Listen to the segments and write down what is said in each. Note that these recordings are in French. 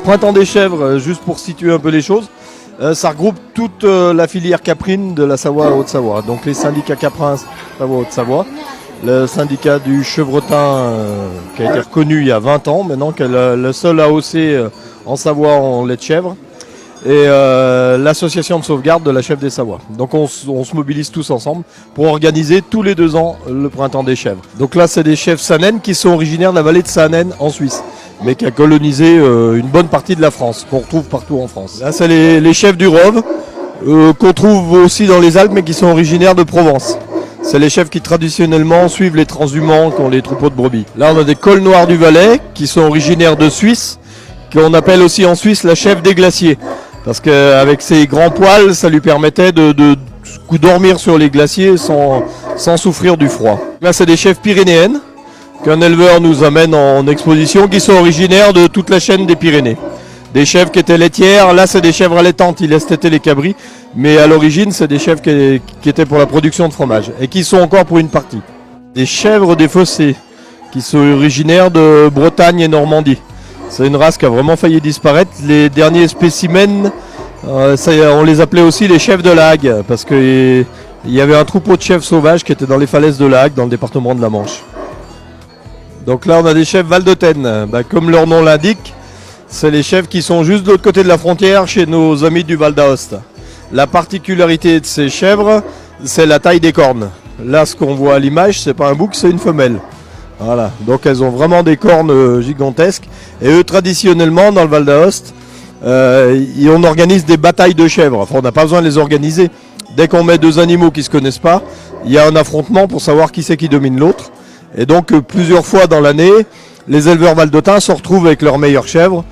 Printemps des Chèvres, juste pour situer un peu les choses, ça regroupe toute la filière caprine de la Savoie Haute-Savoie. Donc les syndicats caprins Savoie Haute-Savoie, le syndicat du chevretin qui a été reconnu il y a 20 ans maintenant, qui est le seul AOC en Savoie en lait de chèvre, et l'association de sauvegarde de la chèvre des Savoies. Donc on se mobilise tous ensemble pour organiser tous les 2 ans le Printemps des Chèvres. Donc là c'est des chèvres Saanen qui sont originaires de la vallée de Saanen en Suisse, mais qui a colonisé une bonne partie de la France, qu'on retrouve partout en France. Là c'est les chèvres du Rove, qu'on trouve aussi dans les Alpes, mais qui sont originaires de Provence. C'est les chèvres qui traditionnellement suivent les transhumants, qui ont les troupeaux de brebis. Là on a des cols noirs du Valais, qui sont originaires de Suisse, qu'on appelle aussi en Suisse la chèvre des glaciers. Parce qu'avec ses grands poils, ça lui permettait de dormir sur les glaciers sans souffrir du froid. Là, c'est des chèvres pyrénéennes qu'un éleveur nous amène en exposition, qui sont originaires de toute la chaîne des Pyrénées. Des chèvres qui étaient laitières, là c'est des chèvres allaitantes, ils laissent téter les cabris, mais à l'origine c'est des chèvres qui étaient pour la production de fromage, et qui sont encore pour une partie. Des chèvres des fossés, qui sont originaires de Bretagne et Normandie. C'est une race qui a vraiment failli disparaître. Les derniers spécimens, on les appelait aussi les chèvres de la Hague, parce qu'il y avait un troupeau de chèvres sauvages qui était dans les falaises de la Hague, dans le département de la Manche. Donc là on a des chèvres Valdôtaines, comme leur nom l'indique, c'est les chèvres qui sont juste de l'autre côté de la frontière, chez nos amis du Val d'Aoste. La particularité de ces chèvres, c'est la taille des cornes. Là ce qu'on voit à l'image, c'est pas un bouc, c'est une femelle. Voilà, donc elles ont vraiment des cornes gigantesques. Et eux, traditionnellement, dans le Val d'Aoste, on organise des batailles de chèvres. Enfin, on n'a pas besoin de les organiser. Dès qu'on met 2 animaux qui ne se connaissent pas, il y a un affrontement pour savoir qui c'est qui domine l'autre. Et donc, plusieurs fois dans l'année, les éleveurs valdôtains se retrouvent avec leurs meilleures chèvres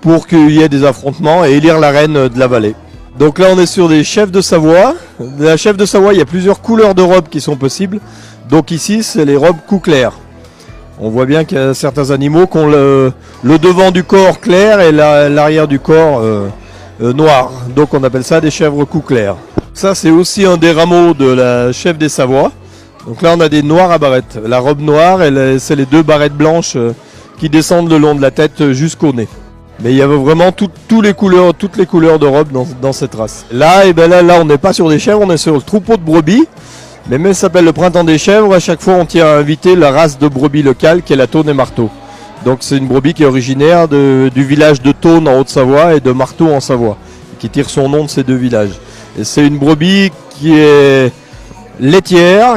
pour qu'il y ait des affrontements et élire la reine de la vallée. Donc là, on est sur des chèvres de Savoie. De la chèvre de Savoie, il y a plusieurs couleurs de robes qui sont possibles. Donc ici, c'est les robes cou clair. On voit bien qu'il y a certains animaux qui ont le devant du corps clair et l'arrière du corps noir. Donc on appelle ça des chèvres cou clair. Ça, c'est aussi un des rameaux de la chèvre des Savoies. Donc là, on a des noirs à barrettes. La robe noire, c'est les 2 barrettes blanches qui descendent le long de la tête jusqu'au nez. Mais il y avait vraiment toutes les couleurs de robes dans cette race. Là, là, on n'est pas sur des chèvres, on est sur le troupeau de brebis. Mais même ça s'appelle le Printemps des Chèvres, à chaque fois on tient à inviter la race de brebis locale qui est la Tône et Marteau. Donc c'est une brebis qui est originaire du village de Tône en Haute-Savoie et de Marteau en Savoie, qui tire son nom de ces 2 villages. Et c'est une brebis qui est laitière,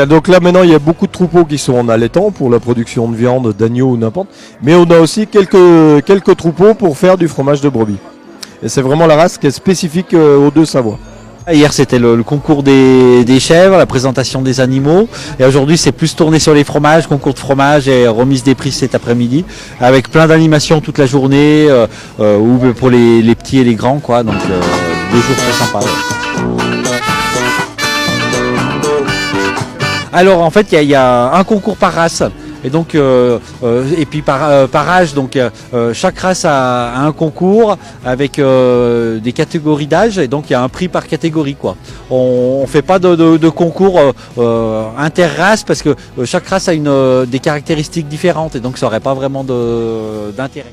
donc là maintenant il y a beaucoup de troupeaux qui sont en allaitant pour la production de viande, d'agneau ou n'importe, mais on a aussi quelques troupeaux pour faire du fromage de brebis. Et c'est vraiment la race qui est spécifique aux 2 Savoies. Hier c'était le concours des chèvres, la présentation des animaux, et aujourd'hui c'est plus tourné sur les fromages, concours de fromage et remise des prix cet après-midi, avec plein d'animations toute la journée, ou pour les petits et les grands, quoi. Donc 2 jours très sympas. Ouais. Alors en fait il y a un concours par race. Et donc et puis par âge, donc chaque race a un concours avec des catégories d'âge, et donc il y a un prix par catégorie, quoi. On fait pas de concours inter-race, parce que chaque race a des caractéristiques différentes, et donc ça n'aurait pas vraiment d'intérêt.